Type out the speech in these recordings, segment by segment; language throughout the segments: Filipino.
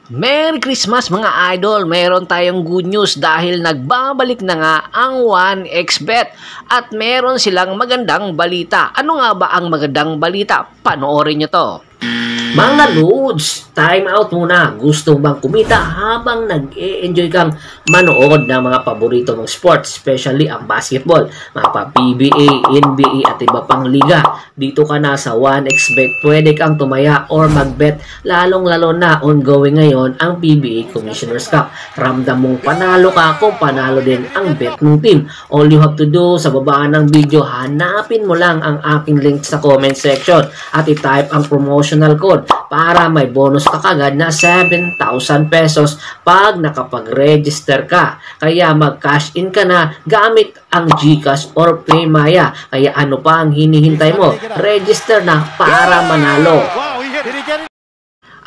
Merry Christmas mga idol! Meron tayong good news dahil nagbabalik na nga ang 1xBet at meron silang magandang balita. Ano nga ba ang magandang balita? Panoorin nyo to. Mga Lods, time out muna. Gusto bang kumita habang nag-e-enjoy kang manood ng mga paborito mong sports, especially ang basketball, mga PBA, NBA at iba pang liga? Dito ka na sa 1xBet. Pwede kang tumaya or mag-bet, lalong-lalo na ongoing ngayon ang PBA Commissioner's Cup. Ramdam mong panalo ka kung panalo din ang bet mong team. All you have to do, sa baba ng video, hanapin mo lang ang aking link sa comment section at i-type ang promotional code para may bonus ka kagad na 7,000 pesos pag nakapag-register ka. Kaya mag-cash in ka na gamit ang GCash or PayMaya. Kaya ano pa ang hinihintay mo? Register na para manalo.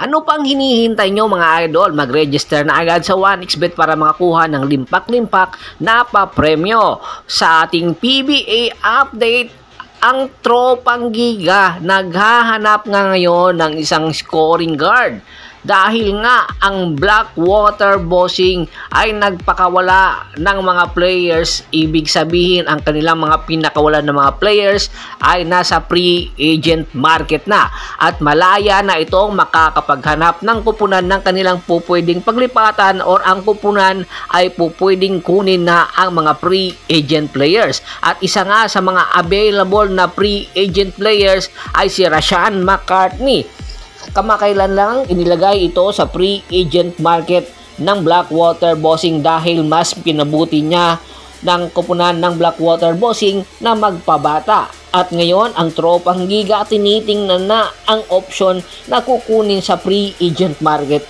Ano pang hinihintay nyo mga idol? Mag-register na agad sa 1xBet para makakuha ng limpak-limpak na papremyo. Sa ating PBA update, ang Tropang Giga naghahanap nga ngayon ng isang scoring guard dahil nga ang Blackwater Bossing ay nagpakawala ng mga players. Ibig sabihin ang kanilang mga pinakawalan ng mga players ay nasa free agent market na at malaya na itong makakapaghanap ng kupunan ng kanilang pupwedeng paglipatan or ang kupunan ay pupwedeng kunin na ang mga free agent players. At isa nga sa mga available na free agent players ay si Rashaan McCartney. Kamakailan lang inilagay ito sa free agent market ng Blackwater Bossing dahil mas pinabuti niya ng kupunan ng Blackwater Bossing na magpabata. At ngayon ang Tropang Giga tinitingnan na ang option na kukunin sa free agent market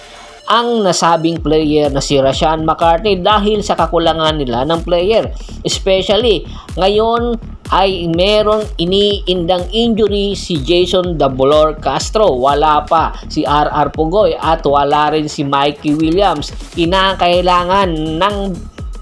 ang nasabing player na si Rashaan McCartney dahil sa kakulangan nila ng player. Especially ngayon ay merong iniindang injury si Jason Dabolor Castro. Wala pa si RR Pugoy at wala rin si Mikey Williams. Kinakailangan ng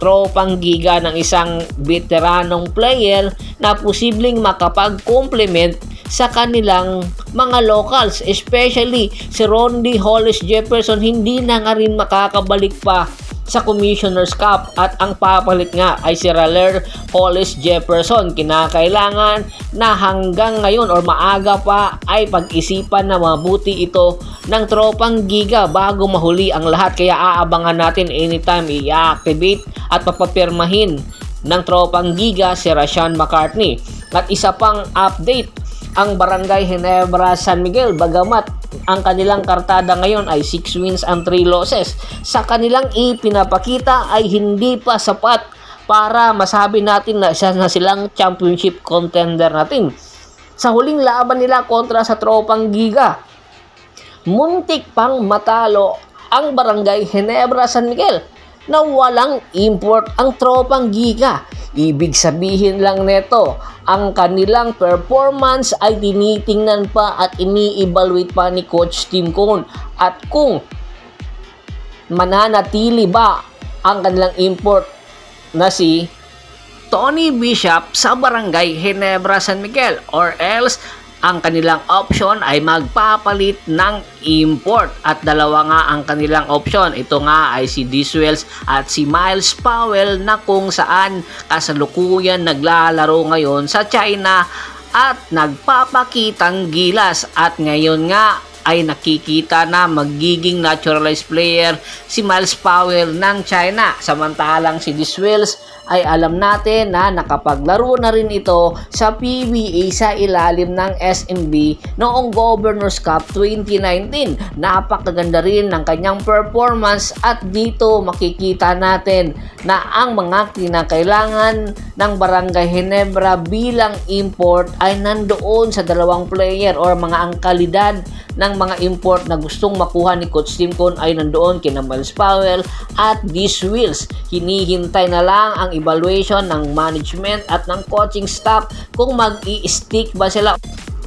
Tropang Giga ng isang veteranong player na posibleng makapag-complement sa kanilang mga locals, especially si Rondy Hollis Jefferson. Hindi na nga rin makakabalik pa sa Commissioner's Cup at ang papalit nga ay si Raler Hollis Jefferson. Kinakailangan na hanggang ngayon or maaga pa ay pag-isipan na mabuti ito ng Tropang Giga bago mahuli ang lahat. Kaya aabangan natin anytime i-activate at papapirmahin ng Tropang Giga si Rashaan McCartney. At isa pang update, ang Barangay Ginebra San Miguel, bagamat ang kanilang kartada ngayon ay 6 wins and 3 losses, sa kanilang ipinapakita ay hindi pa sapat para masabi natin na isa na silang championship contender natin. Sa huling laban nila kontra sa Tropang Giga, muntik pang matalo ang Barangay Ginebra San Miguel na walang import ang Tropang Giga. Ibig sabihin lang neto, ang kanilang performance ay tinitingnan pa at ini-evaluate pa ni Coach Tim Cone at kung mananatili ba ang kanilang import na si Tony Bishop sa Barangay Ginebra San Miguel or else ang kanilang option ay magpapalit ng import at dalawa nga ang kanilang option. Ito nga ay si Diswells at si Miles Powell na kung saan kasalukuyan naglalaro ngayon sa China at nagpapakitang gilas at ngayon nga ay nakikita na magiging naturalized player si Miles Powell ng China. Samantalang si Diswells ay alam natin na nakapaglaro na rin ito sa PBA sa ilalim ng SMB noong Governor's Cup 2019. Napakaganda rin ng kanyang performance at dito makikita natin na ang mga kinakailangan ng Barangay Ginebra bilang import ay nandoon sa dalawang player or mga angkalidad ng mga import na gustong makuha ni Coach Tim Cone ay nandoon kina Miles Powell at Diswells. Hinihintay na lang ang evaluation ng management at ng coaching staff kung mag-i-stick ba sila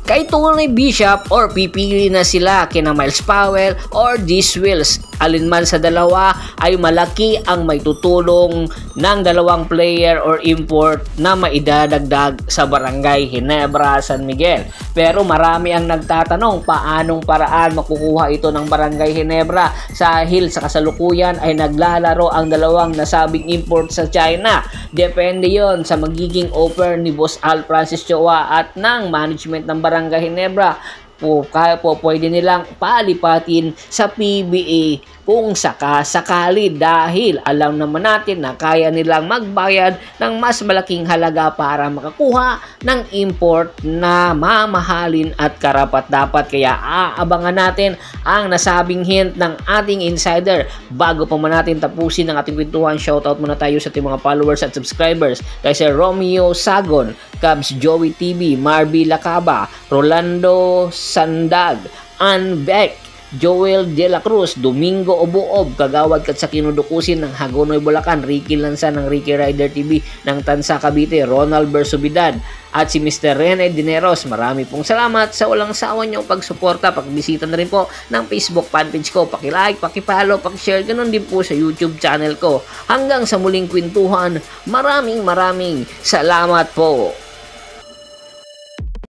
Kay Tony Bishop or pipili na sila kina Miles Powell or Diz Wills. Alinman sa dalawa ay malaki ang may tutulong ng dalawang player or import na maidadagdag sa Barangay Ginebra, San Miguel. Pero marami ang nagtatanong paanong paraan makukuha ito ng Barangay Ginebra dahil sa kasalukuyan ay naglalaro ang dalawang nasabing import sa China. Depende yon sa magiging offer ni Boss Al Francis Chua at ng management ng Barangay Ginebra. Kaya po pwede nilang palipatin sa PBA kung sakasakali dahil alam naman natin na kaya nilang magbayad ng mas malaking halaga para makakuha ng import na mamahalin at karapat-dapat. Kaya aabangan natin ang nasabing hint ng ating insider. Bago pa man natin tapusin ang ating kwentuhan, shoutout muna tayo sa ating mga followers at subscribers kay Sir Romeo Sagon, Cubs Joey TV, Marby Lacaba, Rolando Sandag, Ann Beck, Joel De La Cruz, Domingo Obuob, Kagawad Katsakino Dukusin ng Hagonoy Bulacan, Ricky Lanza ng Ricky Rider TV ng Tansa Cavite, Ronald Bersubidad, at si Mr. Rene Dineros. Marami pong salamat sa walang sawa niyong pagsuporta. Pagbisita na rin po ng Facebook fanpage ko. Paki-like, paki-follow, paki-share. Ganun din po sa YouTube channel ko. Hanggang sa muling kwentuhan, maraming salamat po.